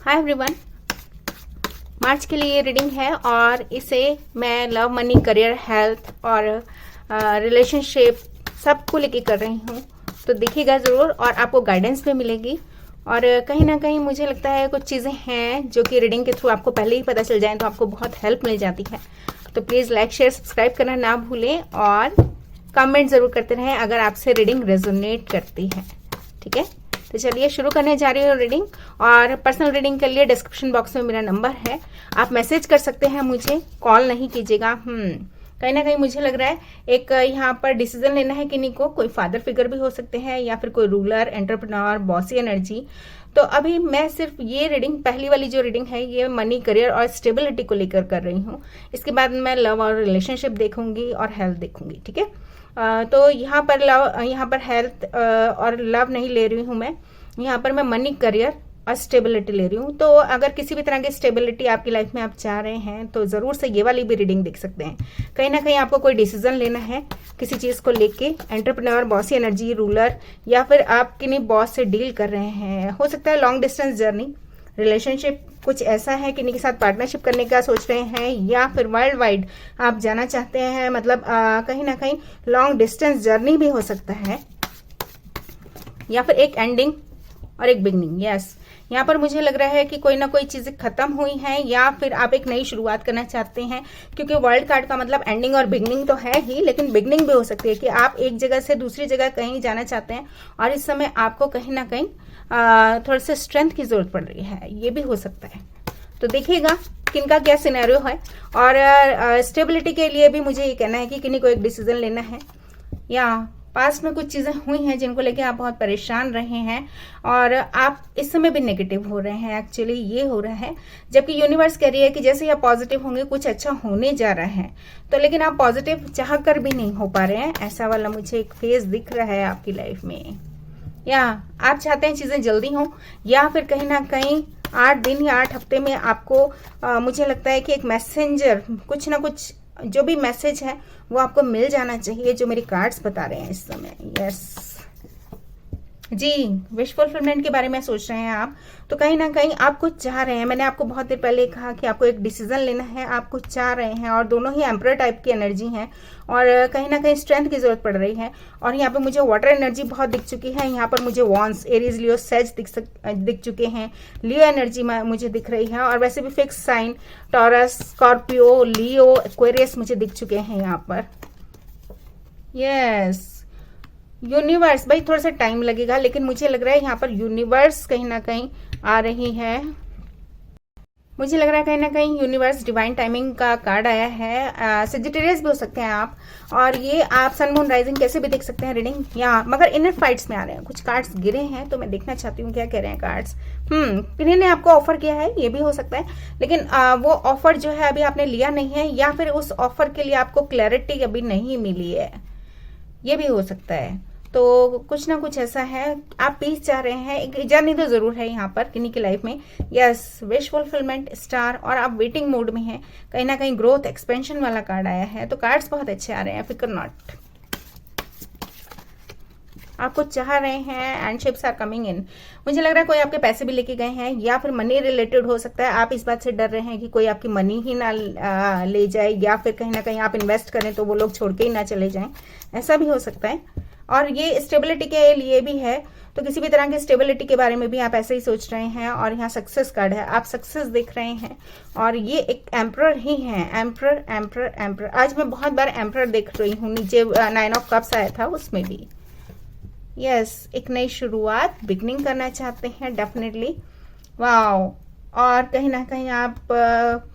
Hi everyone, मार्च के लिए reading है और इसे मैं लव, मनी, करियर, हेल्थ और रिलेशनशिप सबको लेके कर रही हूँ। तो देखिएगा ज़रूर और आपको गाइडेंस भी मिलेगी। और कहीं ना कहीं मुझे लगता है कुछ चीज़ें हैं जो कि रीडिंग के थ्रू आपको पहले ही पता चल जाए तो आपको बहुत हेल्प मिल जाती है। तो प्लीज़ लाइक, शेयर, सब्सक्राइब करना ना भूलें और कमेंट ज़रूर करते रहें अगर आपसे रीडिंग रेजोनेट करती है। ठीक है, तो चलिए शुरू करने जा रही हूँ रीडिंग। और पर्सनल रीडिंग के लिए डिस्क्रिप्शन बॉक्स में मेरा नंबर है, आप मैसेज कर सकते हैं, मुझे कॉल नहीं कीजिएगा। कहीं ना कहीं मुझे लग रहा है एक यहाँ पर डिसीजन लेना है किन्हीं को, कोई फादर फिगर भी हो सकते हैं या फिर कोई रूलर, एंटरप्रेन्योर, बॉसी एनर्जी। तो अभी मैं सिर्फ ये रीडिंग, पहली वाली जो रीडिंग है ये मनी, करियर और स्टेबिलिटी को लेकर कर रही हूँ। इसके बाद मैं लव और रिलेशनशिप देखूंगी और हेल्थ देखूंगी। ठीक है, तो यहाँ पर लव, यहाँ पर हेल्थ और लव नहीं ले रही हूँ मैं, यहाँ पर मैं मनी, करियर और स्टेबिलिटी ले रही हूँ। तो अगर किसी भी तरह की स्टेबिलिटी आपकी लाइफ में आप चाह रहे हैं तो ज़रूर से ये वाली भी रीडिंग देख सकते हैं। कहीं ना कहीं आपको कोई डिसीजन लेना है किसी चीज़ को लेके, एंटरप्रेन्योर, बॉसी एनर्जी, रूलर, या फिर आप किन्हीं बॉस से डील कर रहे हैं, हो सकता है लॉन्ग डिस्टेंस जर्नी, रिलेशनशिप कुछ ऐसा है किन्हीं के साथ पार्टनरशिप करने का सोच रहे हैं, या फिर वर्ल्ड वाइड आप जाना चाहते हैं, मतलब कहीं ना कहीं लॉन्ग डिस्टेंस जर्नी भी हो सकता है, या फिर एक एंडिंग और एक बिगनिंग। यस, यहाँ पर मुझे लग रहा है कि कोई ना कोई चीज़ें खत्म हुई हैं या फिर आप एक नई शुरुआत करना चाहते हैं, क्योंकि वर्ल्ड कार्ड का मतलब एंडिंग और बिगनिंग तो है ही, लेकिन बिगनिंग भी हो सकती है कि आप एक जगह से दूसरी जगह कहीं जाना चाहते हैं और इस समय आपको कहीं ना कहीं थोड़ा सा स्ट्रेंथ की जरूरत पड़ रही है, ये भी हो सकता है। तो देखिएगा किनका क्या सिनेरियो है। और स्टेबिलिटी के लिए भी मुझे ये कहना है कि किन्हीं को एक डिसीजन लेना है, या पास्ट में कुछ चीज़ें हुई हैं जिनको लेके आप बहुत परेशान रहे हैं और आप इस समय भी नेगेटिव हो रहे हैं। एक्चुअली ये हो रहा है, जबकि यूनिवर्स कह रही है कि जैसे ही आप पॉजिटिव होंगे कुछ अच्छा होने जा रहा है, तो लेकिन आप पॉजिटिव चाह कर भी नहीं हो पा रहे हैं। ऐसा वाला मुझे एक फेज दिख रहा है आपकी लाइफ में, या आप चाहते हैं चीज़ें जल्दी हों, या फिर कहीं ना कहीं 8 दिन या 8 हफ्ते में आपको मुझे लगता है कि एक मैसेंजर, कुछ ना कुछ जो भी मैसेज है वो आपको मिल जाना चाहिए, जो मेरे कार्ड्स बता रहे हैं इस समय। यस जी, विश फुलफिलमेंट के बारे में सोच रहे हैं आप, तो कहीं ना कहीं आप कुछ चाह रहे हैं। मैंने आपको बहुत देर पहले कहा कि आपको एक डिसीजन लेना है, आप कुछ चाह रहे हैं, और दोनों ही एम्परर टाइप की एनर्जी हैं और कहीं ना कहीं स्ट्रेंथ की जरूरत पड़ रही है। और यहाँ पे मुझे वाटर एनर्जी बहुत दिख चुकी है, यहाँ पर मुझे वॉन्स, एरीज, लियो, सेज दिख चुके हैं, लियो एनर्जी मुझे दिख रही है, और वैसे भी फिक्स साइन टॉरस, स्कॉर्पियो, लियो, एक्वेरियस मुझे दिख चुके हैं यहाँ पर। यस, यूनिवर्स, भाई थोड़ा सा टाइम लगेगा, लेकिन मुझे लग रहा है यहाँ पर यूनिवर्स कहीं ना कहीं आ रही है। मुझे लग रहा है कहीं ना कहीं यूनिवर्स, डिवाइन टाइमिंग का कार्ड आया है। सेजिटेरियस भी हो सकते हैं आप, और ये आप सन, मून, राइजिंग कैसे भी देख सकते हैं रीडिंग यहाँ, मगर इनर फाइट्स में आ रहे हैं। कुछ कार्ड्स गिरे हैं तो मैं देखना चाहती हूँ क्या कह रहे हैं कार्ड्स। किन्हीं ने आपको ऑफर किया है, ये भी हो सकता है, लेकिन वो ऑफर जो है अभी आपने लिया नहीं है, या फिर उस ऑफर के लिए आपको क्लैरिटी अभी नहीं मिली है, ये भी हो सकता है। तो कुछ ना कुछ ऐसा है, आप पीस चाह रहे हैं, एक जर्नी तो जरूर है यहाँ पर किन्हीं की लाइफ में। यस, विश फुलफिलमेंट, स्टार, और आप वेटिंग मोड में हैं। कहीं ना कहीं ग्रोथ, एक्सपेंशन वाला कार्ड आया है, तो कार्ड्स बहुत अच्छे आ रहे हैं, फिकर नॉट। आप कुछ चाह रहे हैं and ships are coming in. मुझे लग रहा है कोई आपके पैसे भी लेके गए हैं, या फिर मनी रिलेटेड हो सकता है। आप इस बात से डर रहे हैं कि कोई आपकी मनी ही ना ले जाए, या फिर कहीं ना कहीं आप इन्वेस्ट करें तो वो लोग छोड़ के ही ना चले जाएं, ऐसा भी हो सकता है। और ये स्टेबिलिटी के लिए भी है, तो किसी भी तरह की स्टेबिलिटी के बारे में भी आप ऐसे ही सोच रहे हैं। और यहाँ सक्सेस कार्ड है, आप सक्सेस देख रहे हैं, और ये एक एम्परर ही है, एम्परर, एम्परर, एम्परर। आज मैं बहुत बार एम्परर देख रही हूँ, नीचे 9 ऑफ कप्स आया था उसमें भी। यस, एक नई शुरुआत, बिगनिंग करना चाहते हैं डेफिनेटली। वाओ, और कहीं ना कहीं आप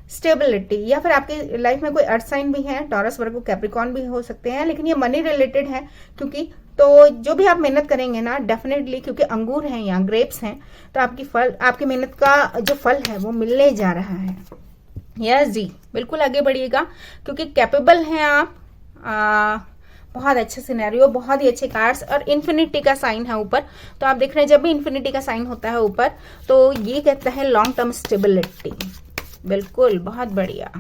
स्टेबिलिटी, या फिर आपकी लाइफ में कोई अर्थ साइन भी है, टॉरस, वर्गो, कैप्रिकॉर्न भी हो सकते हैं, लेकिन ये मनी रिलेटेड है, क्योंकि तो जो भी आप मेहनत करेंगे ना डेफिनेटली, क्योंकि अंगूर हैं यहाँ, ग्रेप्स हैं, तो आपकी मेहनत का जो फल है वो मिलने जा रहा है। यस जी, बिल्कुल आगे बढ़िएगा, क्योंकि कैपेबल हैं आप। बहुत अच्छे सिनेरियो, बहुत ही अच्छे कार्ड्स, और इन्फिनिटी का साइन है ऊपर, तो आप देख रहे हैं जब भी इन्फिनिटी का साइन होता है ऊपर, तो ये कहता है लॉन्ग टर्म स्टेबिलिटी। बिल्कुल, बहुत बढ़िया।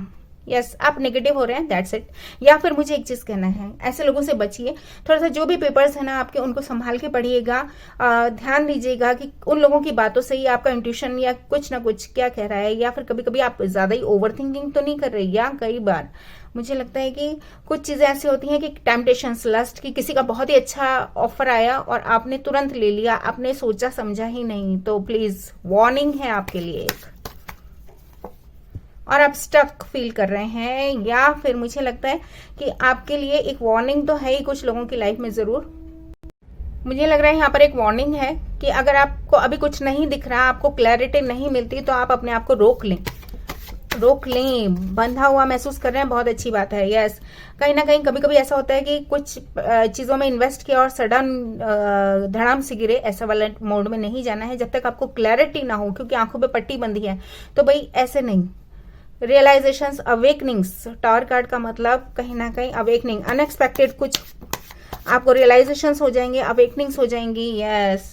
यस आप नेगेटिव हो रहे हैं, दैट्स इट। या फिर मुझे एक चीज कहना है, ऐसे लोगों से बचिए। थोड़ा सा जो भी पेपर्स है ना आपके, उनको संभाल के पढ़िएगा। ध्यान दीजिएगा कि उन लोगों की बातों से ही आपका इंट्यूशन या कुछ ना कुछ क्या कह रहा है, या फिर कभी कभी आप ज्यादा ही ओवर थिंकिंग तो नहीं कर रहे। या कई बार मुझे लगता है कि कुछ चीजें ऐसी होती हैं कि टेम्पटेशंस, लस्ट की, किसी का बहुत ही अच्छा ऑफर आया और आपने तुरंत ले लिया, आपने सोचा समझा ही नहीं। तो प्लीज वार्निंग है आपके लिए एक, और आप स्टक फील कर रहे हैं, या फिर मुझे लगता है कि आपके लिए एक वार्निंग तो है ही कुछ लोगों की लाइफ में जरूर। मुझे लग रहा है यहाँ पर एक वार्निंग है कि अगर आपको अभी कुछ नहीं दिख रहा, आपको क्लैरिटी नहीं मिलती, तो आप अपने आप को रोक लें, रोक लें। बंधा हुआ महसूस कर रहे हैं, बहुत अच्छी बात है। यस कहीं ना कहीं कभी कभी ऐसा होता है कि कुछ चीजों में इन्वेस्ट किया और सडन धड़ाम से गिरे, ऐसा वाला मोड में नहीं जाना है जब तक आपको क्लैरिटी ना हो, क्योंकि आंखों पे पट्टी बंधी है। तो भाई ऐसे नहीं, रियलाइजेशंस, अवेकनिंग्स, टावर कार्ड का मतलब कहीं ना कहीं अवेकनिंग, अनएक्सपेक्टेड कुछ आपको रियलाइजेशंस हो जाएंगे, अवेकनिंग्स हो जाएंगी। यस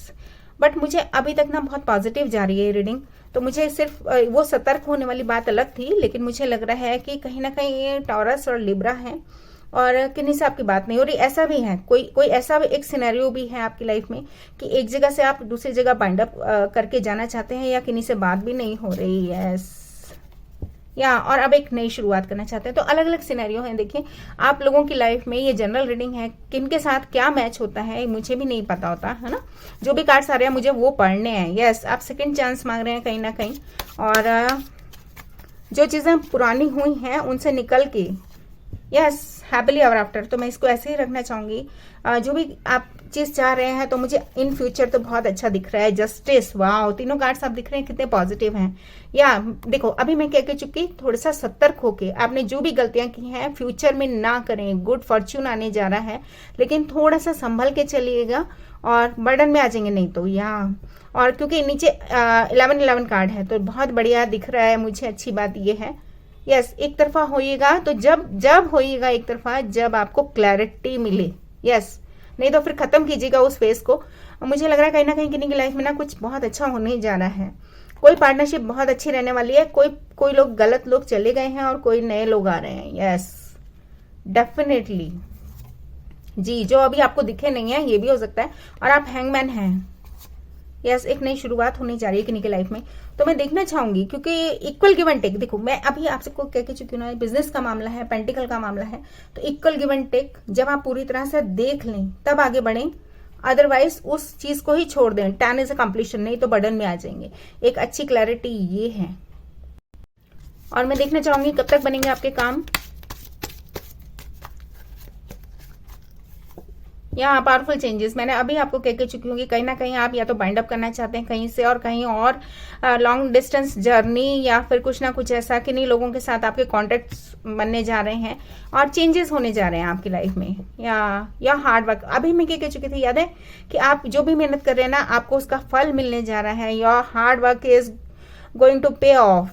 बट मुझे अभी तक ना बहुत पॉजिटिव जा रही है रीडिंग, तो मुझे सिर्फ वो सतर्क होने वाली बात अलग थी, लेकिन मुझे लग रहा है कि कहीं ना कहीं ये टॉरस और लिब्रा है और किन्हीं से आपकी बात नहीं हो रही। ऐसा भी है, कोई ऐसा भी एक सिनेरियो भी है आपकी लाइफ में कि एक जगह से आप दूसरी जगह बाइंड अप करके जाना चाहते हैं, या किन्हीं से बात भी नहीं हो रही। यस या और अब एक नई शुरुआत करना चाहते हैं। तो अलग अलग सिनेरियो हैं। देखिए आप लोगों की लाइफ में ये जनरल रीडिंग है, किन के साथ क्या मैच होता है मुझे भी नहीं पता होता है ना। जो भी कार्ड्स आ रहे हैं मुझे वो पढ़ने हैं। यस आप सेकंड चांस मांग रहे हैं कहीं ना कहीं, और जो चीजें पुरानी हुई हैं उनसे निकल के, यस हैप्पीली एवर आफ्टर, तो मैं इसको ऐसे ही रखना चाहूंगी। जो भी आप चीज चाह रहे हैं, तो मुझे इन फ्यूचर तो बहुत अच्छा दिख रहा है। जस्टिस, वाह, तीनों कार्ड्स आप दिख रहे हैं कितने पॉजिटिव हैं। या देखो अभी मैं कह के चुकी, थोड़ा सा सतर्क होके आपने जो भी गलतियां की हैं फ्यूचर में ना करें। गुड फॉर्च्यून आने जा रहा है, लेकिन थोड़ा सा संभल के चलिएगा और बर्डन में आ जाएंगे नहीं तो। या और क्योंकि नीचे 11 कार्ड है, तो बहुत बढ़िया दिख रहा है मुझे। अच्छी बात यह है, यस एक तरफा होइएगा तो जब होइएगा एक तरफा, जब आपको क्लैरिटी मिले। यस नहीं तो फिर खत्म कीजिएगा उस फेस को। मुझे लग रहा है कहीं ना कहीं किन्हीं की लाइफ में ना कुछ बहुत अच्छा होने जा रहा है। कोई पार्टनरशिप बहुत अच्छी रहने वाली है। कोई लोग, गलत लोग चले गए हैं और कोई नए लोग आ रहे हैं। यस डेफिनेटली जी, जो अभी आपको दिखे नहीं है ये भी हो सकता है। और आप हैंगमैन हैं। यस एक नई शुरुआत होने जा रही है किन्हीं की लाइफ में, तो मैं देखना चाहूंगी क्योंकि इक्वल गिव एंड टेक। देखो मैं अभी आपसे को कह के चुकी हूँ, बिजनेस का मामला है, पेंटिकल का मामला है, तो इक्वल गिव एंड टेक जब आप पूरी तरह से देख लें तब आगे बढ़ें, अदरवाइज उस चीज को ही छोड़ दें। 10 इज अ कंप्लीशन, नहीं तो बर्डन में आ जाएंगे। एक अच्छी क्लैरिटी ये है, और मैं देखना चाहूंगी कब तक बनेंगे आपके काम। यहाँ पावरफुल चेंजेस मैंने अभी आपको कह के चुकी हूँ कि कहीं ना कहीं आप या तो बाइंड अप करना चाहते हैं कहीं से और कहीं और, लॉन्ग डिस्टेंस जर्नी, या फिर कुछ ना कुछ ऐसा कि नहीं लोगों के साथ आपके कॉन्टेक्ट्स बनने जा रहे हैं और चेंजेस होने जा रहे हैं आपकी लाइफ में। या हार्ड वर्क, अभी मैं कह चुकी थी, याद है कि आप जो भी मेहनत कर रहे हैं ना आपको उसका फल मिलने जा रहा है। Your hard work is going to pay off,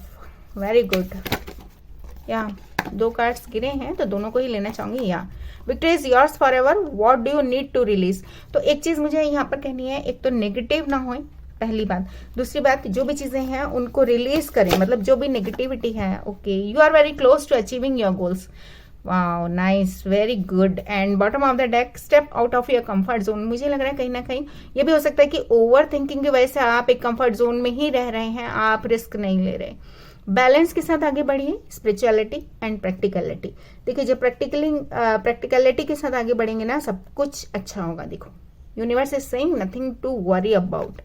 very good. या 2 कार्ड्स गिरे हैं तो दोनों को ही लेना चाहूंगी। या victory is yours forever, what do you need to release. तो एक चीज मुझे यहाँ पर कहनी है, एक तो नेगेटिव ना हो, पहली बात। दूसरी बात, जो भी चीजें हैं उनको रिलीज करें, मतलब जो भी नेगेटिविटी है। Okay, you are very close to achieving your goals. Wow nice, very good. And bottom of the deck, step out of your comfort zone. मुझे लग रहा है कहीं ना कहीं ये भी हो सकता है कि ओवर थिंकिंग की वजह से आप एक कंफर्ट जोन में ही रह रहे हैं, आप रिस्क नहीं ले रहे। बैलेंस के साथ आगे बढ़िए, स्पिरिचुअलिटी एंड प्रैक्टिकलिटी। देखिए जब प्रैक्टिकलिटी के साथ आगे बढ़ेंगे ना सब कुछ अच्छा होगा। देखो universe is saying nothing to worry about.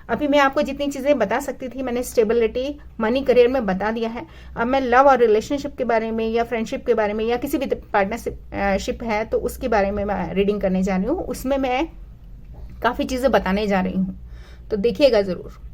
अभी मैं आपको जितनी चीजें बता सकती थी मैंने स्टेबिलिटी, मनी, करियर में बता दिया है। अब मैं लव और रिलेशनशिप के बारे में या फ्रेंडशिप के बारे में या किसी भी पार्टनरशिप है तो उसके बारे में मैं रीडिंग करने जा रही हूँ। उसमें मैं काफी चीजें बताने जा रही हूँ, तो देखिएगा जरूर।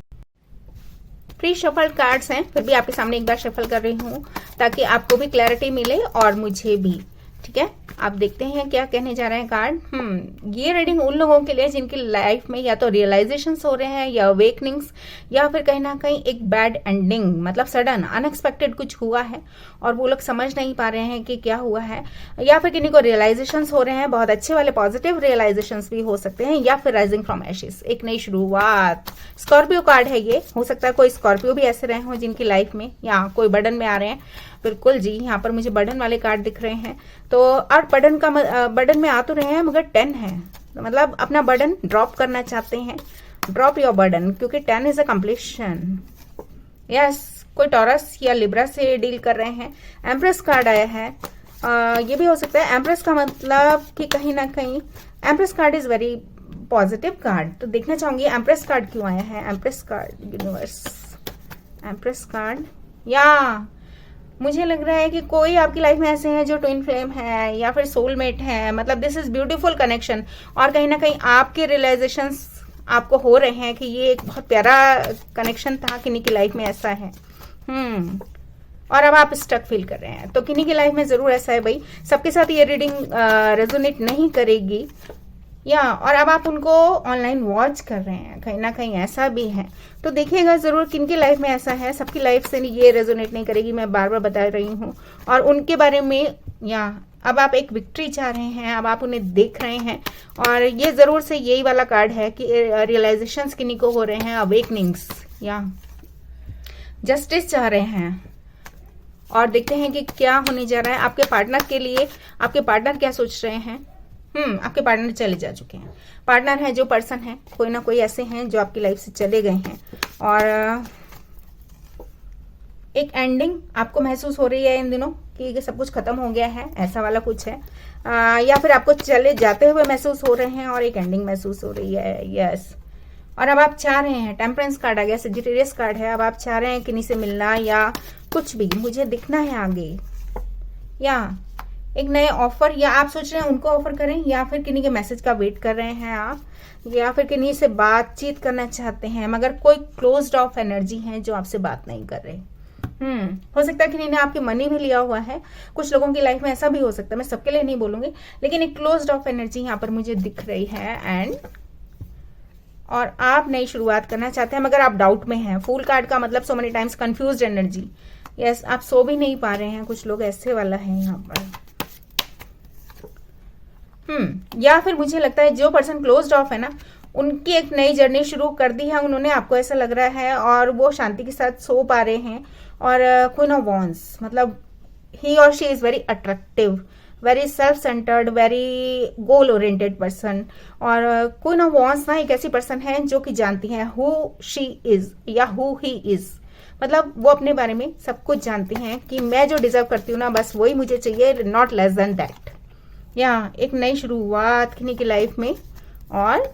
प्री शफल कार्ड्स हैं, फिर भी आपके सामने एक बार शफल कर रही हूँ ताकि आपको भी क्लैरिटी मिले और मुझे भी। ठीक है, आप देखते हैं क्या कहने जा रहे हैं कार्ड। ये रीडिंग उन लोगों के लिए जिनकी लाइफ में या तो रियलाइजेशंस हो रहे हैं या अवेकनिंग्स, या फिर कहीं ना कहीं एक बैड एंडिंग, मतलब सडन अनएक्सपेक्टेड कुछ हुआ है और वो लोग समझ नहीं पा रहे हैं कि क्या हुआ है, या फिर किन्हीं को रियलाइजेशंस हो रहे हैं, बहुत अच्छे वाले पॉजिटिव रियलाइजेशंस भी हो सकते हैं, या फिर राइजिंग फ्रॉम एशेस, एक नई शुरुआत। स्कॉर्पियो कार्ड है ये, हो सकता है कोई स्कॉर्पियो भी ऐसे रहे हो जिनकी लाइफ में, या कोई बर्डन में आ रहे हैं। बिल्कुल जी, यहाँ पर मुझे बर्डन वाले कार्ड दिख रहे हैं। तो और बर्डन में आ तो रहे हैं मगर 10 है, मतलब अपना बर्डन ड्रॉप करना चाहते हैं, ड्रॉप योर बर्डन, क्योंकि 10 इज अ कंप्लीशन। यस, कोई टॉरस या लिब्रा से डील कर रहे हैं। एम्प्रेस कार्ड आया है, ये भी हो सकता है। एम्प्रेस का मतलब कि कहीं ना कहीं empress card is very positive card, तो देखना चाहूंगी एम्प्रेस कार्ड क्यों आया है। Empress card, universe, empress card, या मुझे लग रहा है कि कोई आपकी लाइफ में ऐसे हैं जो ट्विन फ्लेम है या फिर सोलमेट है, मतलब दिस इज ब्यूटीफुल कनेक्शन। और कहीं ना कहीं आपके रियलाइजेशंस आपको हो रहे हैं कि ये एक बहुत प्यारा कनेक्शन था, किन्हीं की लाइफ में ऐसा है। और अब आप स्टक फील कर रहे हैं, तो किन्हीं की लाइफ में जरूर ऐसा है भाई। सबके साथ ये रीडिंग रेजोनेट नहीं करेगी, या और अब आप उनको ऑनलाइन वॉच कर रहे हैं, कहीं ना कहीं ऐसा भी है। तो देखिएगा जरूर किनकी लाइफ में ऐसा है। सबकी लाइफ से ये रेजोनेट नहीं करेगी, मैं बार बार बता रही हूँ। और उनके बारे में, या अब आप एक विक्ट्री चाह रहे हैं, अब आप उन्हें देख रहे हैं, और ये जरूर से यही वाला कार्ड है कि रियलाइजेशंस किन्हीं को हो रहे हैं, अवेकनिंग्स, या जस्टिस चाह रहे हैं। और देखते हैं कि क्या होने जा रहा है आपके पार्टनर के लिए। आपके पार्टनर क्या सोच रहे हैं। आपके पार्टनर चले जा चुके हैं। पार्टनर है जो पर्सन है, कोई ना कोई ऐसे हैं जो आपकी लाइफ से चले गए हैं, और एक एंडिंग आपको महसूस हो रही है इन दिनों कि सब कुछ खत्म हो गया है, ऐसा वाला कुछ है। या फिर आपको चले जाते हुए महसूस हो रहे हैं और एक एंडिंग महसूस हो रही है। यस, और अब आप चाह रहे हैं, टेम्परेंस कार्ड आ गया, सजिटेरियस कार्ड है, अब आप चाह रहे हैं किन्हीं से मिलना या कुछ भी, मुझे दिखना है आगे, या एक नए ऑफर, या आप सोच रहे हैं उनको ऑफर करें, या फिर किन्हीं के मैसेज का वेट कर रहे हैं आप, या फिर किन्हीं से बातचीत करना चाहते हैं मगर कोई क्लोज्ड ऑफ एनर्जी है जो आपसे बात नहीं कर रहे। हो सकता है किन्हीं ने आपकी मनी भी लिया हुआ है, कुछ लोगों की लाइफ में ऐसा भी हो सकता है, मैं सबके लिए नहीं बोलूंगी, लेकिन एक क्लोज्ड ऑफ एनर्जी यहाँ पर मुझे दिख रही है। एंड और आप नई शुरुआत करना चाहते हैं मगर आप डाउट में हैं। फूल कार्ड का मतलब so many times confused energy. Yes, आप सो भी नहीं पा रहे हैं, कुछ लोग ऐसे वाला है यहाँ पर। या फिर मुझे लगता है जो पर्सन क्लोज्ड ऑफ है ना, उनकी एक नई जर्नी शुरू कर दी है उन्होंने, आपको ऐसा लग रहा है, और वो शांति के साथ सो पा रहे हैं। और क्वीन ऑफ वॉन्ड्स, मतलब ही और she is very attractive, very self centred, very goal oriented person. और क्वीन ऑफ वॉन्ड्स ना एक ऐसी पर्सन है जो कि जानती है हु शी इज या हु ही इज, मतलब वो अपने बारे में सब कुछ जानती हैं कि मैं जो डिजर्व करती हूँ ना, बस वही मुझे चाहिए, नॉट लेस देन दैट। या एक नई शुरुआत किन्हीं की लाइफ में, और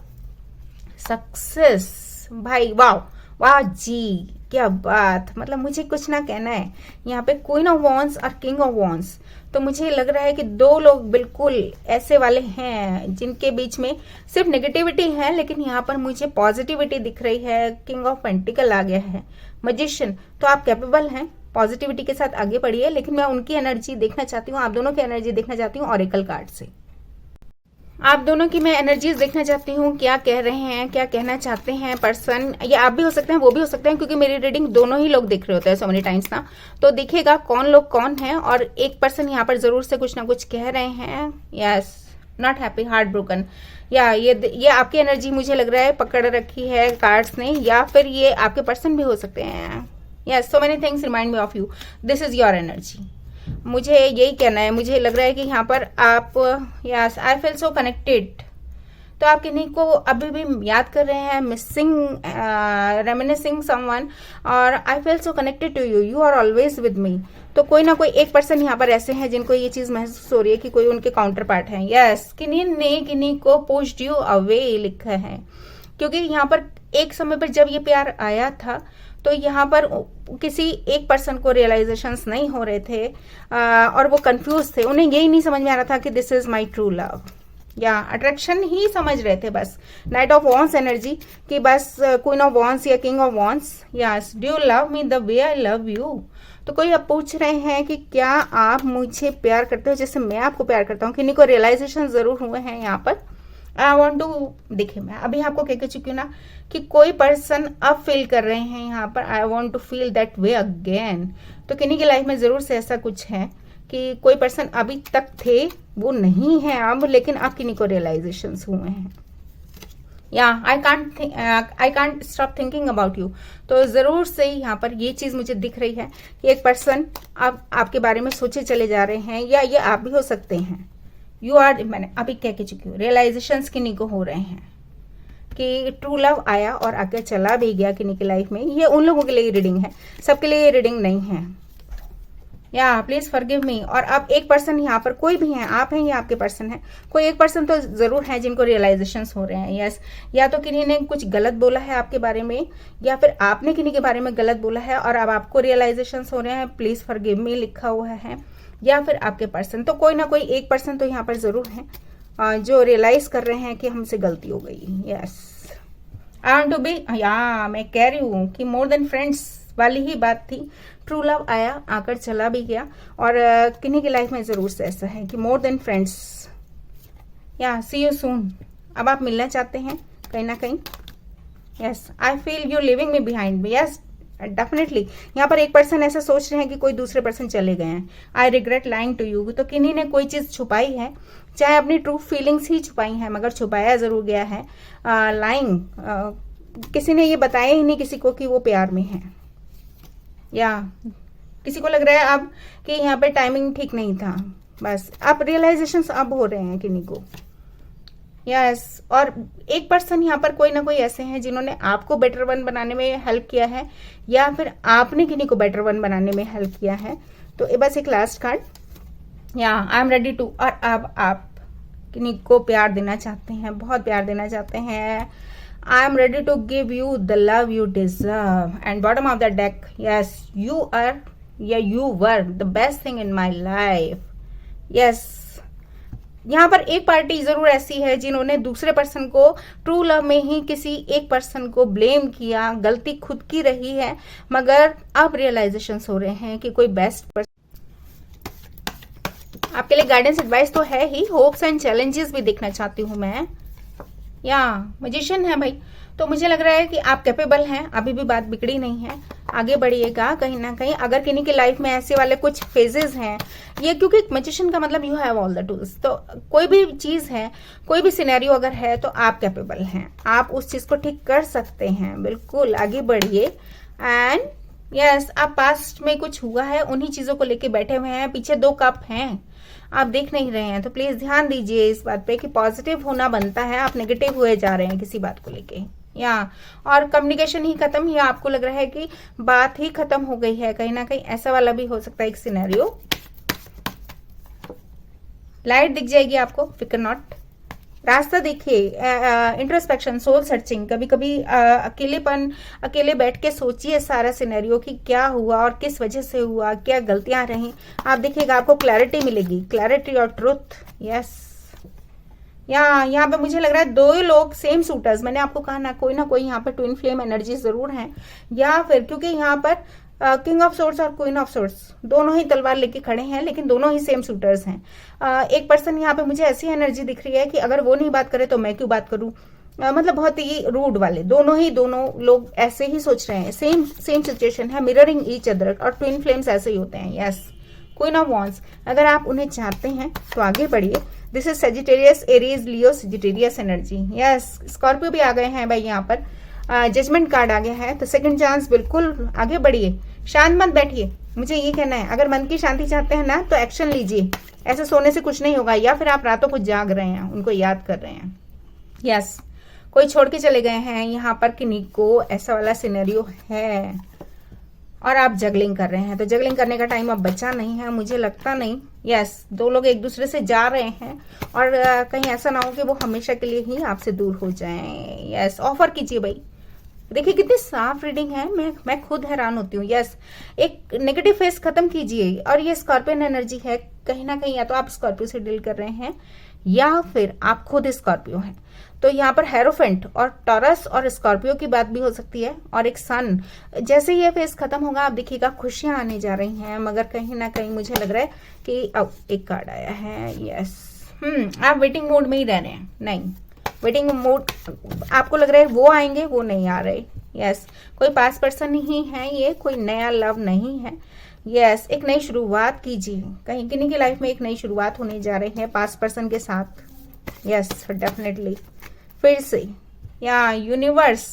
सक्सेस। भाई वाह वाह जी, क्या बात, मतलब मुझे कुछ ना कहना है। यहाँ पे क्वीन ऑफ वॉन्ड्स और किंग ऑफ वॉन्ड्स, तो मुझे लग रहा है कि दो लोग बिल्कुल ऐसे वाले हैं जिनके बीच में सिर्फ नेगेटिविटी है, लेकिन यहाँ पर मुझे पॉजिटिविटी दिख रही है। किंग ऑफ पेंटिकल आ गया है, मैजिशियन, तो आप कैपेबल हैं, पॉजिटिविटी के साथ आगे बढ़िए। लेकिन मैं उनकी एनर्जी देखना चाहती हूँ, आप दोनों की एनर्जी देखना चाहती हूँ ऑरेकल कार्ड से। आप दोनों की मैं एनर्जीज देखना चाहती हूँ, क्या कह रहे हैं, क्या कहना चाहते हैं पर्सन। ये आप भी हो सकते हैं, वो भी हो सकते हैं, क्योंकि मेरी रीडिंग दोनों ही लोग देख रहे होते हैं सो मेनी टाइम्स ना। तो देखिएगा कौन लोग कौन है, और एक पर्सन यहाँ पर जरूर से कुछ ना कुछ कह रहे हैं। Yes, not happy, heart broken, या ये आपकी एनर्जी मुझे लग रहा है पकड़ रखी है कार्ड्स ने, या फिर ये आपके पर्सन भी हो सकते हैं। Yes, so many things remind me of you, this is your energy. मुझे यही कहना है, मुझे लग रहा है कि यहाँ पर आप, यस, आई फील सो कनेक्टेड, तो आप किन्हीं को अभी भी याद कर रहे हैं, मिसिंग, रेमिनिसिंग समवन, और I feel so connected to you, you are always with me. तो कोई ना कोई एक पर्सन यहाँ पर ऐसे हैं जिनको ये चीज महसूस हो रही है कि कोई उनके काउंटर पार्ट है। यस, किन्हीं ने किन्हीं को पुश्ड यू अवे लिखा है, क्योंकि यहाँ पर एक समय पर जब ये प्यार आया था तो यहाँ पर किसी एक पर्सन को रियलाइजेशंस नहीं हो रहे थे, और वो कंफ्यूज थे, उन्हें यही नहीं समझ में आ रहा था कि this is my true love, या अट्रैक्शन ही समझ रहे थे बस। नाइट ऑफ वॉन्ड्स एनर्जी कि बस क्वीन ऑफ वॉन्ड्स या king of wands, yes, do you love me the way I love you. तो कोई अब पूछ रहे हैं कि क्या आप मुझे प्यार करते हो जैसे मैं आपको प्यार करता हूँ। किन्हीं को रियलाइजेशन जरूर हुए हैं यहाँ पर। आई वॉन्ट टू, देखिए मैं अभी आपको कह चुकी हूँ ना कि कोई पर्सन अब फील कर रहे हैं यहाँ पर, I want to feel that way again. तो किन्हीं की लाइफ में जरूर से ऐसा कुछ है कि कोई पर्सन अभी तक थे वो नहीं है अब, लेकिन अब किन्हीं को रियलाइजेशन हुए हैं। या I can't stop thinking about you. तो जरूर से यहाँ पर ये चीज मुझे दिख रही है कि एक पर्सन अब आपके बारे में सोचे चले जा रहे हैं, या ये आप भी हो सकते हैं। यू आर, मैंने अभी कह के चुकी हूँ, रियलाइजेशन किन्हीं को हो रहे हैं कि ट्रू लव आया और आगे चला भी गया किन्हीं की लाइफ में। ये उन लोगों के लिए रीडिंग है, सबके लिए ये रीडिंग नहीं है। या प्लीज फॉरगिव मी। और अब एक पर्सन यहाँ पर कोई भी है, आप हैं या आपके पर्सन है, कोई एक पर्सन तो जरूर है जिनको रियलाइजेशन हो रहे हैं। यस, या तो किन्हीं ने कुछ गलत बोला है आपके बारे में, या फिर आपने किन्हीं के बारे में गलत बोला है और अब आपको रियलाइजेशन हो रहे हैं, प्लीज फॉरगिव मी लिखा हुआ है। या फिर आपके पर्सन, तो कोई ना कोई एक पर्सन तो यहाँ पर जरूर है जो रियलाइज कर रहे हैं कि हमसे गलती हो गई। Yes, I want to be, या मैं कह रही हूँ कि मोर देन फ्रेंड्स वाली ही बात थी। ट्रू लव आया, आकर चला भी गया, और किन्हीं की लाइफ में जरूर से ऐसा है कि मोर देन फ्रेंड्स। या सी यू सून, अब आप मिलना चाहते हैं कहीं ना कहीं। Yes, I feel you living me behind me. Yes definitely, यहाँ पर एक पर्सन ऐसा सोच रहे हैं कि कोई दूसरे पर्सन चले गए हैं। I regret lying to you. तो किन्हीं ने कोई चीज छुपाई है, चाहे अपनी ट्रू फीलिंग्स ही छुपाई हैं, मगर छुपाया जरूर गया है। लाइंग, किसी ने ये बताया ही नहीं किसी को कि वो प्यार में है। या किसी को लग रहा है अब कि यहाँ पे टाइमिंग ठीक नहीं था। बस अब रियलाइजेशन अब हो रहे हैं किन्हीं को। यस, और एक पर्सन यहाँ पर कोई ना कोई ऐसे हैं जिन्होंने आपको बेटर वन बनाने में हेल्प किया है, या फिर आपने किन्हीं को बेटर वन बनाने में हेल्प किया है। तो ये बस एक लास्ट कार्ड, या आई एम रेडी टू। और अब आप किन्हीं को प्यार देना चाहते हैं, बहुत प्यार देना चाहते हैं। I am ready to give you the love you deserve. And bottom of the deck, yes, you are, yeah, you were the best thing in my life. Yes, यहाँ पर एक पार्टी जरूर ऐसी है जिन्होंने दूसरे पर्सन को ट्रू लव में ही किसी एक पर्सन को ब्लेम किया, गलती खुद की रही है, मगर अब रियलाइजेशन हो रहे हैं कि कोई बेस्ट पर्सन आपके लिए। गाइडेंस एडवाइस तो है ही, होप्स एंड चैलेंजेस भी देखना चाहती हूँ मैं। या मैजिशियन है भाई, तो मुझे लग रहा है कि आप कैपेबल हैं, अभी भी बात बिगड़ी नहीं है, आगे बढ़िएगा कहीं ना कहीं। अगर किन्हीं की लाइफ में ऐसे वाले कुछ फेजेस हैं, ये क्योंकि मैजिशियन का मतलब you have all the tools, तो कोई भी चीज है, कोई भी सिनेरियो अगर है तो आप कैपेबल हैं, आप उस चीज को ठीक कर सकते हैं। बिल्कुल आगे बढ़िए। एंड यस, आप पास्ट में कुछ हुआ है उन्हीं चीजों को लेके बैठे हुए हैं, पीछे 2 कप हैं, आप देख नहीं रहे हैं। तो प्लीज ध्यान दीजिए इस बात पे कि पॉजिटिव होना बनता है, आप नेगेटिव हुए जा रहे हैं किसी बात को लेके। या और कम्युनिकेशन ही खत्म, या आपको लग रहा है कि बात ही खत्म हो गई है, कहीं ना कहीं ऐसा वाला भी हो सकता है एक सिनेरियो। लाइट दिख जाएगी आपको, फिकर नॉट। रास्ता देखिए, इंट्रोस्पेक्शन, सोल सर्चिंग। कभी कभी अकेलेपन, अकेले बैठ के सोचिए सारा सिनेरियो कि क्या हुआ और किस वजह से हुआ, क्या गलतियां रही। आप देखिएगा आपको क्लैरिटी मिलेगी, क्लैरिटी और ट्रुथ। यस, यहाँ पे मुझे लग रहा है 2 लोग सेम सूटर्स, मैंने आपको कहा ना कोई यहाँ पर ट्विन फ्लेम एनर्जी जरूर है, या फिर क्योंकि यहाँ पर किंग ऑफ सोर्ड्स और क्वीन ऑफ सोर्ड्स दोनों ही तलवार लेके खड़े हैं, लेकिन दोनों ही सेम सूटर्स हैं। एक पर्सन यहाँ पे मुझे ऐसी एनर्जी दिख रही है कि अगर वो नहीं बात करे तो मैं क्यों बात करूं, मतलब बहुत ही रूड वाले दोनों लोग ऐसे ही सोच रहे हैं। सेम सिचुएशन है, मिररिंग ईच अदर, और ट्विन फ्लेम्स ऐसे ही होते हैं। यस, क्वीन ऑफ वॉन्ड्स, अगर आप उन्हें चाहते हैं तो आगे बढ़िए। This is Sagittarius, Aries, Leo, Sagittarius energy. Yes, Scorpio भी आ गए हैं भाई यहाँ पर, जजमेंट कार्ड आ गया है, तो सेकंड चांस, बिल्कुल आगे बढ़िए, शांत मत बैठिए। मुझे ये कहना है, अगर मन की शांति चाहते हैं ना तो एक्शन लीजिए, ऐसे सोने से कुछ नहीं होगा। या फिर आप रातों को जाग रहे हैं, उनको याद कर रहे हैं। यस, कोई छोड़ के चले गए हैं यहाँ पर किन्हीं को, ऐसा वाला सिनेरियो है, और आप जगलिंग कर रहे हैं, तो जगलिंग करने का टाइम अब बचा नहीं है, मुझे लगता नहीं। यस, 2 लोग एक दूसरे से जा रहे हैं, और कहीं ऐसा ना हो कि वो हमेशा के लिए ही आपसे दूर हो जाएं। यस, ऑफर कीजिए भाई। देखिए कितनी साफ रीडिंग है, मैं खुद हैरान होती हूँ। यस, एक नेगेटिव फेस खत्म कीजिए, और ये स्कॉर्पियन एनर्जी है कहीं ना कहीं, या तो आप स्कॉर्पियो से डील कर रहे हैं, या फिर आप खुद स्कॉर्पियो हैं। तो यहाँ पर हेरोफेंट और टॉरस और स्कॉर्पियो की बात भी हो सकती है। और एक सन, जैसे ये फेज खत्म होगा आप देखिएगा खुशियां आने जा रही हैं, मगर कहीं ना कहीं मुझे लग रहा है कि अब एक कार्ड आया है, यस, आप वेटिंग मोड में ही रह रहे हैं। नहीं, वेटिंग मोड आपको लग रहा है वो आएंगे, वो नहीं आ रहे। यस, कोई पास पर्सन ही है, ये कोई नया लव नहीं है। यस, एक नई शुरुआत कीजिए, कहीं किन्हीं की लाइफ में एक नई शुरुआत होने जा रही है पास पर्सन के साथ। यस, डेफिनेटली फिर से, या यूनिवर्स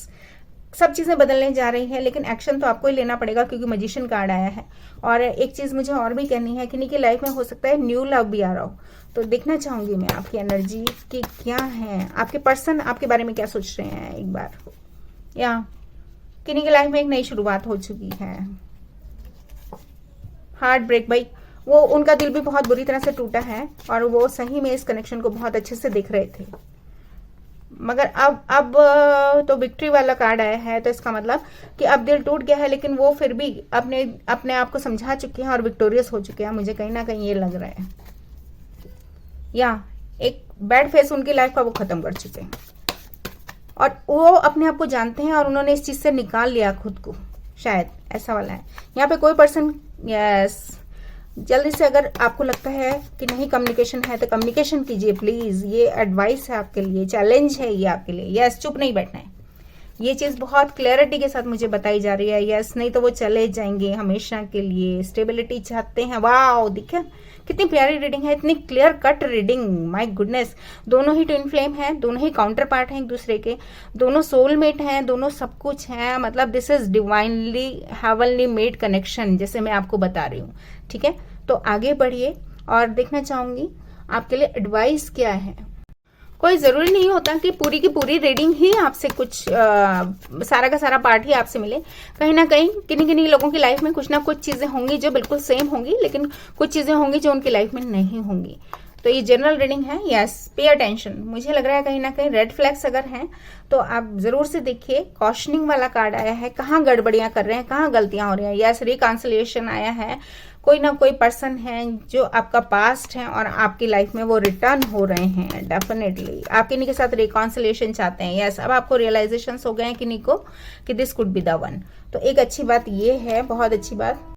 सब चीजें बदलने जा रही है, लेकिन एक्शन तो आपको ही लेना पड़ेगा क्योंकि मजिशियन कार्ड आया है। और एक चीज मुझे और भी कहनी है, किन्हीं की लाइफ में हो सकता है न्यू लव भी आ रहा हो। तो देखना चाहूंगी मैं आपकी एनर्जी की क्या है, आपके पर्सन आपके बारे में क्या सोच रहे हैं एक बार। या किन्हीं की लाइफ में एक नई शुरुआत हो चुकी है। हार्ट ब्रेक, भाई वो उनका दिल भी बहुत बुरी तरह से टूटा है और वो सही में इस कनेक्शन को बहुत अच्छे से देख रहे थे, मगर अब तो विक्ट्री वाला कार्ड आया है। तो इसका मतलब कि अब दिल टूट गया है, लेकिन वो फिर भी अपने आप को समझा चुके हैं और विक्टोरियस हो चुके हैं, मुझे कहीं ना कहीं ये लग रहा है। या एक बैड फेस उनकी लाइफ का वो खत्म कर चुके हैं और वो अपने आप को जानते हैं और उन्होंने इस चीज से निकाल लिया खुद को, शायद ऐसा वाला है यहाँ पे कोई पर्सन। यस, जल्दी से अगर आपको लगता है कि नहीं कम्युनिकेशन है तो कम्युनिकेशन कीजिए प्लीज, ये एडवाइस है आपके लिए, चैलेंज है ये आपके लिए। यस, चुप नहीं बैठना है, ये चीज बहुत क्लैरिटी के साथ मुझे बताई जा रही है। यस, नहीं तो वो चले जाएंगे हमेशा के लिए, स्टेबिलिटी चाहते हैं। वाओ, देखिए कितनी प्यारी रीडिंग है, इतनी clear cut reading, my goodness. दोनों ही ट्विन फ्लेम हैं, दोनों ही काउंटर पार्ट हैं एक दूसरे के, दोनों सोलमेट हैं, दोनों सब कुछ हैं। मतलब this is divinely heavenly made connection, जैसे मैं आपको बता रही हूँ। ठीक है, तो आगे बढ़िए और देखना चाहूंगी आपके लिए एडवाइस क्या है। कोई जरूरी नहीं होता कि पूरी की पूरी रीडिंग ही आपसे कुछ सारा का सारा पार्ट ही आपसे मिले। कहीं ना कहीं किन्हीं किन्हीं लोगों की लाइफ में कुछ ना कुछ चीजें होंगी जो बिल्कुल सेम होंगी, लेकिन कुछ चीजें होंगी जो उनकी लाइफ में नहीं होंगी। तो ये जनरल रीडिंग है। Yes, pay attention. मुझे लग रहा है कहीं ना कहीं रेड फ्लैग्स अगर हैं तो आप जरूर से देखिए। कॉशनिंग वाला कार्ड आया है, कहाँ गड़बड़ियां कर रहे हैं, कहाँ गलतियां हो रही हैं। यस, रिकॉन्सिलिएशन आया है, कोई ना कोई पर्सन है जो आपका पास्ट है और आपकी लाइफ में वो रिटर्न हो रहे हैं। डेफिनेटली आप किन्हीं के साथ रिकॉन्सिलिएशन चाहते हैं। यस, अब आपको रियलाइजेशन हो गए हैं किन्हीं को कि this could be the one. तो एक अच्छी बात ये है, बहुत अच्छी बात।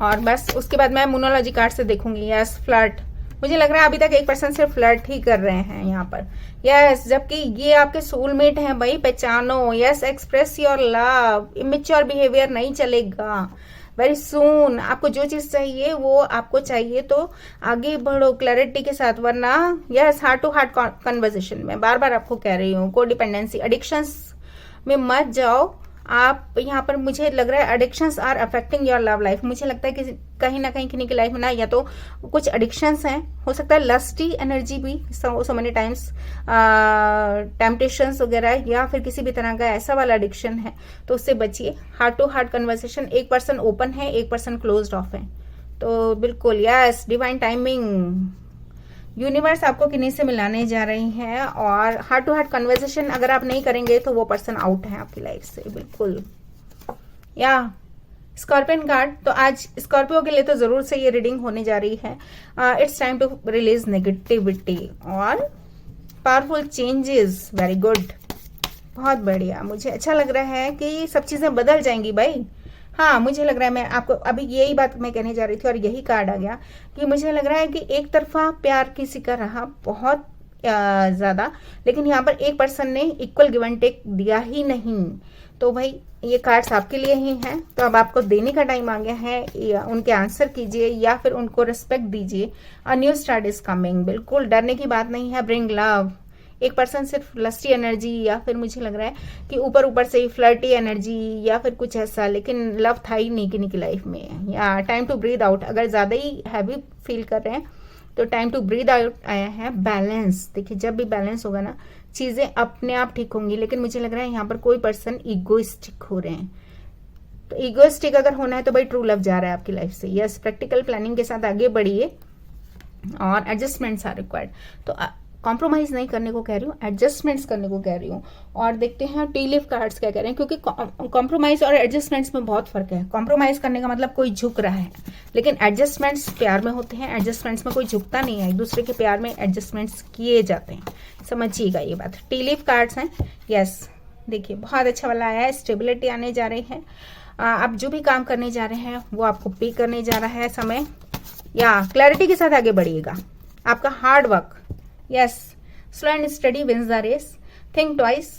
और बस उसके बाद मैं मोनोलॉजी कार्ड से देखूंगी। Yes, flirt. मुझे लग रहा है अभी तक एक पर्सन सिर्फ फ्लर्ट ही कर रहे हैं यहाँ पर। यस, जबकि ये आपके सोलमेट हैं भाई, पहचानो। Yes, express your love, immature behaviour नहीं चलेगा। वेरी सून आपको जो चीज चाहिए वो आपको चाहिए, तो आगे बढ़ो क्लैरिटी के साथ, वरना yes heart to heart conversation में बार बार आपको कह रही हूँ, कोडिपेंडेंसी एडिक्शंस में मत जाओ आप। यहाँ पर मुझे लग रहा है addictions are affecting your love life. मुझे लगता है कि कहीं ना कहीं किन्हीं की लाइफ में ना या तो कुछ एडिक्शंस हैं, हो सकता है लस्टी एनर्जी भी, सो मेनी टाइम्स टेम्पटेशंस वगैरह, या फिर किसी भी तरह का ऐसा वाला एडिक्शन है, तो उससे बचिए। हार्ट टू हार्ट कन्वर्सेशन, एक पर्सन ओपन है, एक पर्सन क्लोज्ड ऑफ है। तो बिल्कुल यस, डिवाइन टाइमिंग, यूनिवर्स आपको किन्हीं से मिलाने जा रही है। और हार्ट टू हार्ट कन्वर्सेशन अगर आप नहीं करेंगे तो वो पर्सन आउट है आपकी लाइफ से, बिल्कुल। या स्कॉर्पियन कार्ड, तो आज स्कॉर्पियो के लिए तो जरूर से ये रीडिंग होने जा रही है। It's time to release negativity और पावरफुल चेंजेस। वेरी गुड, बहुत बढ़िया। मुझे अच्छा लग रहा है कि सब चीजें बदल जाएंगी भाई। हाँ, मुझे लग रहा है, मैं आपको अभी यही बात मैं कहने जा रही थी और यही कार्ड आ गया कि मुझे लग रहा है कि एक तरफा प्यार किसी का रहा बहुत ज्यादा, लेकिन यहाँ पर एक पर्सन ने इक्वल गिव एंड टेक दिया ही नहीं। तो भाई ये कार्ड्स आपके लिए ही हैं, तो अब आपको देने का टाइम आ गया है। उनके आंसर कीजिए या फिर उनको रिस्पेक्ट दीजिए। A new start is coming, बिल्कुल डरने की बात नहीं है। ब्रिंग लव, एक पर्सन सिर्फ लस्टी एनर्जी या फिर मुझे लग रहा है कि ऊपर ऊपर से ही फ्लर्टी एनर्जी या फिर कुछ ऐसा, लेकिन लव था ही नहीं किन्हीं की लाइफ में। या टाइम टू ब्रीद आउट, अगर ज्यादा ही हैवी फील कर रहे हैं तो टाइम टू ब्रीद आउट आया है। बैलेंस, देखिए जब भी बैलेंस होगा ना चीजें अपने आप ठीक होंगी, लेकिन मुझे लग रहा है यहाँ पर कोई पर्सन ईगोइस्टिक हो रहे हैं। तो ईगोइस्टिक अगर होना है तो भाई ट्रू लव जा रहा है आपकी लाइफ से। यस, प्रैक्टिकल प्लानिंग के साथ आगे बढ़िए और एडजस्टमेंट्स आर रिक्वायर्ड। तो कॉम्प्रोमाइज़ नहीं करने को कह रही हूँ, एडजस्टमेंट्स करने को कह रही हूँ। और देखते हैं टी लीफ कार्ड्स क्या कह रहे हैं, क्योंकि कॉम्प्रोमाइज़ और एडजस्टमेंट्स में बहुत फ़र्क है। कॉम्प्रोमाइज़ करने का मतलब कोई झुक रहा है, लेकिन एडजस्टमेंट्स प्यार में होते हैं। एडजस्टमेंट्स में कोई झुकता नहीं है, एक दूसरे के प्यार में एडजस्टमेंट्स किए जाते हैं, समझिएगा ये बात। टी लीफ कार्ड्स हैं, यस देखिए बहुत अच्छा वाला आया है। स्टेबिलिटी आने जा रही है, आप जो भी काम करने जा रहे हैं वो आपको पे करने जा रहा है समय, या क्लैरिटी के साथ आगे बढ़िएगा। आपका hard work, yes slow and steady wins the race. Think twice,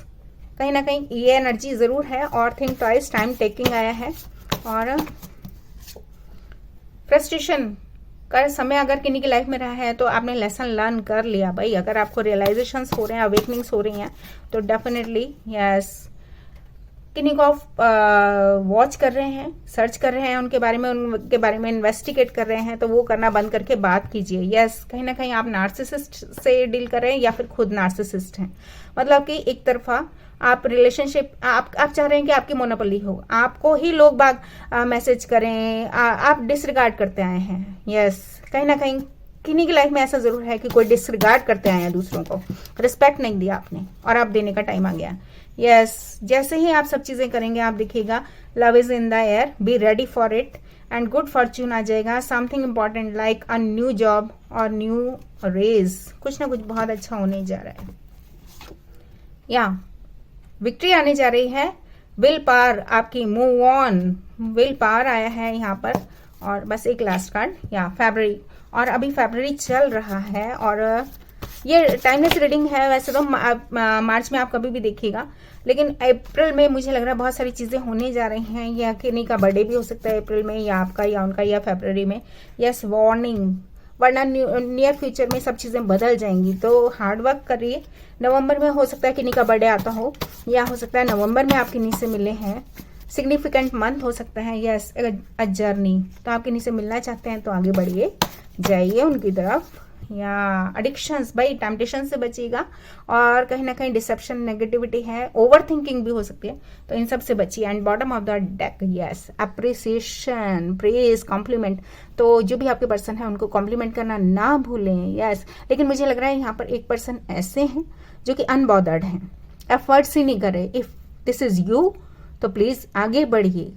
कहीं ना कहीं ये एनर्जी जरूर है। और थिंक ट्वाइस, टाइम टेकिंग आया है। और फ्रस्ट्रेशन का समय अगर किन्हीं की लाइफ में रहा है तो आपने लेसन लर्न कर लिया भाई। अगर आपको रियलाइजेशंस हो रहे हैं, अवेकनिंग्स हो रही हैं, तो डेफिनेटली यस किन्हीं को आप वॉच कर रहे हैं, सर्च कर रहे हैं उनके बारे में इन्वेस्टिगेट कर रहे हैं, तो वो करना बंद करके बात कीजिए। यस कहीं ना कहीं आप नार्सिसिस्ट से डील कर रहे हैं या फिर खुद नार्सिसिस्ट हैं। मतलब कि एक तरफा आप रिलेशनशिप, आप चाह रहे हैं कि आपकी मोनोपोली हो, आपको ही लोग बाग मैसेज करें, आप डिसरिगार्ड करते आए हैं। यस कहीं ना कहीं किन्हीं की लाइफ में ऐसा जरूर है कि कोई डिसरिगार्ड करते आए हैं, दूसरों को रिस्पेक्ट नहीं दिया आपने, और आप देने का टाइम आ गया। यस जैसे ही आप सब चीजें करेंगे, आप देखिएगा love is in the air, be ready for it and good fortune आ जाएगा। Something important like a new job और न्यू रेज, कुछ ना कुछ बहुत अच्छा होने जा रहा है, या विक्ट्री आने जा रही है। विल पावर आपकी, मूव ऑन, विल पावर आया है यहाँ पर। और बस एक लास्ट कार्ड, या फरवरी, और अभी फरवरी चल रहा है, और ये टाइमलेस रीडिंग है। वैसे तो मार्च में आप कभी भी देखिएगा, लेकिन अप्रैल में मुझे लग रहा है बहुत सारी चीजें होने जा रही हैं, या किन्हीं का बर्थडे भी हो सकता है अप्रैल में, या आपका या उनका, या फरवरी में। यस वार्निंग, वरना नियर फ्यूचर में सब चीजें बदल जाएंगी, तो हार्ड वर्क करिए। नवंबर में हो सकता है किन्हीं का बर्थडे आता हो, या हो सकता है नवंबर में आप किन्हीं से मिले हैं, सिग्निफिकेंट मंथ हो सकता है। यस अ जर्नी, तो आप किन्हीं से मिलना चाहते हैं तो आगे बढ़िए, जाइए उनकी तरफ। या एडिक्शंस, भाई टेम्पटेशन से बचिएगा, और कहीं ना कहीं डिसेप्शन, नेगेटिविटी है, ओवर थिंकिंग भी हो सकती है, तो इन सब से बचिए। And bottom of the deck, yes appreciation, praise, compliment, तो जो भी आपके पर्सन है उनको कॉम्प्लीमेंट करना ना भूलें। यस लेकिन मुझे लग रहा है यहाँ पर एक पर्सन ऐसे हैं जो कि अनबॉदर्ड हैं, एफर्ट्स ही नहीं कर रहे। इफ दिस इज यू तो प्लीज आगे बढ़िए,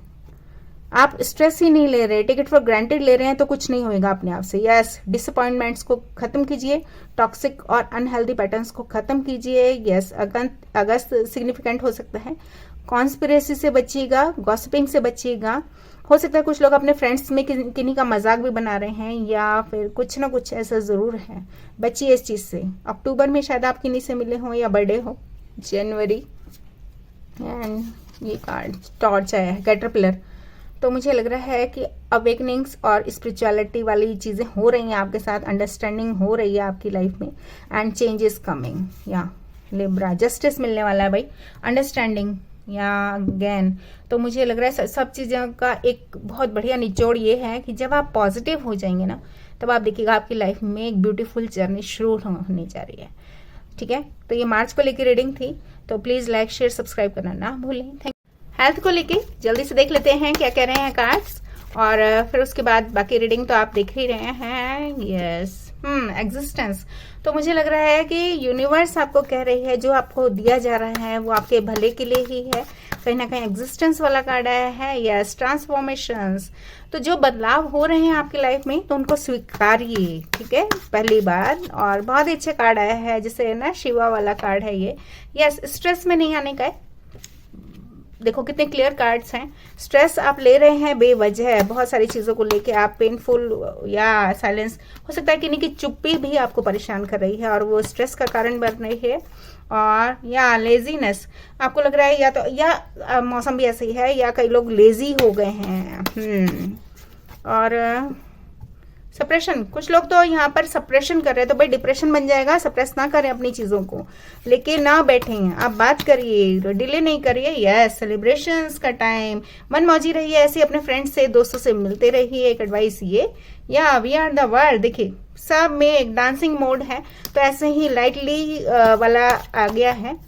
आप स्ट्रेस ही नहीं ले रहे, टेक इट फॉर ग्रांटेड ले रहे हैं, तो कुछ नहीं होएगा अपने आप से। यस डिसअपॉइंटमेंट्स को खत्म कीजिए, टॉक्सिक और अनहेल्दी पैटर्न्स को खत्म कीजिए। यस अगस्त सिग्निफिकेंट हो सकता है। कॉन्स्पिरेसी से बचिएगा, गॉसिपिंग से बचिएगा। हो सकता है कुछ लोग अपने फ्रेंड्स में किन्हीं का मजाक भी बना रहे हैं, या फिर कुछ ना कुछ ऐसा जरूर है, बचिए इस चीज से। अक्टूबर में शायद आप किन्हीं से मिले हों या बर्थडे हो, जनवरी। एंड ये कार्ड टॉर्च आया है, कैटरपिलर, तो मुझे लग रहा है कि अवेकनिंग्स और स्पिरिचुअलिटी वाली चीजें हो रही हैं आपके साथ, अंडरस्टैंडिंग हो रही है आपकी लाइफ में, एंड चेंज इज कमिंग। या लिब्रा, जस्टिस मिलने वाला है भाई, अंडरस्टैंडिंग, या अगेन तो मुझे लग रहा है सब चीजों का एक बहुत बढ़िया निचोड़ ये है कि जब आप पॉजिटिव हो जाएंगे ना, तब आप देखिएगा आपकी लाइफ में एक ब्यूटीफुल जर्नी शुरू होने जा रही है। ठीक है, तो ये मार्च को लेकर रीडिंग थी, तो प्लीज लाइक शेयर सब्सक्राइब करना ना भूलें। थैंक। हेल्थ को लेके जल्दी से देख लेते हैं क्या कह रहे हैं कार्ड्स, और फिर उसके बाद बाकी रीडिंग तो आप देख ही रहे हैं। यस एग्जिस्टेंस, तो मुझे लग रहा है कि यूनिवर्स आपको कह रही है जो आपको दिया जा रहा है वो आपके भले के लिए ही है। कहीं ना कहीं एग्जिस्टेंस वाला कार्ड आया है। यस ट्रांसफॉर्मेशंस, तो जो बदलाव हो रहे हैं आपकी लाइफ में तो उनको स्वीकारिए। ठीक है, पहली बार, और बहुत ही अच्छा कार्ड आया है, जैसे ना शिवा वाला कार्ड है ये। यस स्ट्रेस में नहीं आने का है, देखो कितने क्लियर कार्ड्स हैं। स्ट्रेस आप ले रहे हैं बेवजह, बहुत सारी चीजों को लेके आप पेनफुल या साइलेंस, हो सकता है कि इनकी चुप्पी भी आपको परेशान कर रही है और वो स्ट्रेस का कारण बन रही है। और या लेजीनेस, आपको लग रहा है या तो या मौसम भी ऐसे ही है, या कई लोग लेजी हो गए हैं। और सप्रेशन, कुछ लोग तो यहाँ पर सप्रेशन कर रहे हैं, तो भाई डिप्रेशन बन जाएगा। सप्रेस ना करें अपनी चीजों को, लेके ना बैठें, आप बात करिए, डिले नहीं करिए। यस सेलिब्रेशंस का टाइम, मन मौजी रहिए, ऐसे अपने फ्रेंड्स से दोस्तों से मिलते रहिए। एक एडवाइस ये, या वी आर द वर्ल्ड, देखिए सब में एक डांसिंग मोड है, तो ऐसे ही लाइटली वाला आ गया है।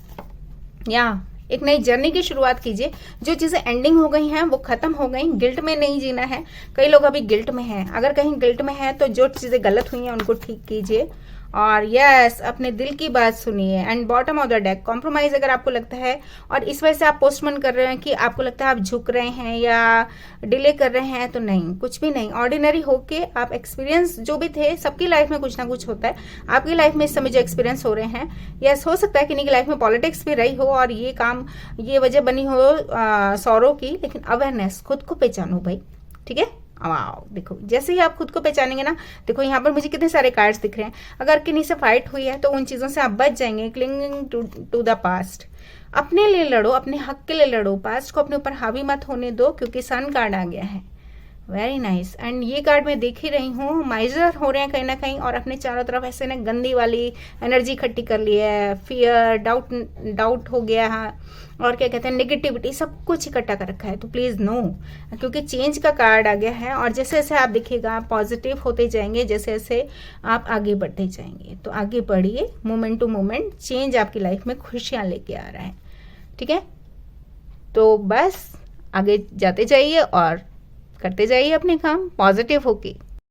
या एक नई जर्नी की शुरुआत कीजिए। जो चीजें एंडिंग हो गई हैं वो खत्म हो गई, गिल्ट में नहीं जीना है। कई लोग अभी गिल्ट में हैं, अगर कहीं गिल्ट में है तो जो चीजें गलत हुई हैं उनको ठीक कीजिए। और यस, अपने दिल की बात सुनिए। And bottom of the deck, compromise अगर आपको लगता है और इस वजह से आप पोस्टपोन कर रहे हैं कि आपको लगता है आप झुक रहे हैं या डिले कर रहे हैं, तो नहीं, कुछ भी नहीं। ऑर्डिनरी होके आप एक्सपीरियंस जो भी थे, सबकी लाइफ में कुछ ना कुछ होता है। आपकी लाइफ में इस समय जो एक्सपीरियंस हो रहे हैं, यस, हो सकता है कि इनकी लाइफ में पॉलिटिक्स भी रही हो और ये काम, ये वजह बनी हो सौरों की, लेकिन अवेयरनेस, खुद को पहचानो भाई, ठीक है। वाओ, देखो जैसे ही आप खुद को पहचानेंगे ना, देखो यहाँ पर मुझे कितने सारे कार्ड्स दिख रहे हैं। अगर किन्हीं से फाइट हुई है तो उन चीजों से आप बच जाएंगे। क्लिंगिंग टू द पास्ट, अपने लिए लड़ो, अपने हक के लिए लड़ो, पास्ट को अपने ऊपर हावी मत होने दो, क्योंकि सन कार्ड आ गया है। Very nice. एंड ये कार्ड मैं देख ही रही हूँ, माइजर हो रहे हैं कहीं ना कहीं, और अपने चारों तरफ ऐसे ना गंदी वाली एनर्जी इकट्ठी कर ली है। फियर, डाउट हो गया है, और क्या कहते हैं, नेगेटिविटी, सब कुछ इकट्ठा कर रखा है। तो प्लीज नो, क्योंकि चेंज का कार्ड आ गया है, और जैसे जैसे आप दिखेगा पॉजिटिव होते जाएंगे, जैसे जैसे आप आगे बढ़ते जाएंगे। तो आगे बढ़िए, मोमेंट टू मोमेंट चेंज आपकी लाइफ में खुशियां लेके आ रहा है, ठीक है। तो बस आगे जाते जाइए और करते जाइए अपने काम पॉजिटिव होके।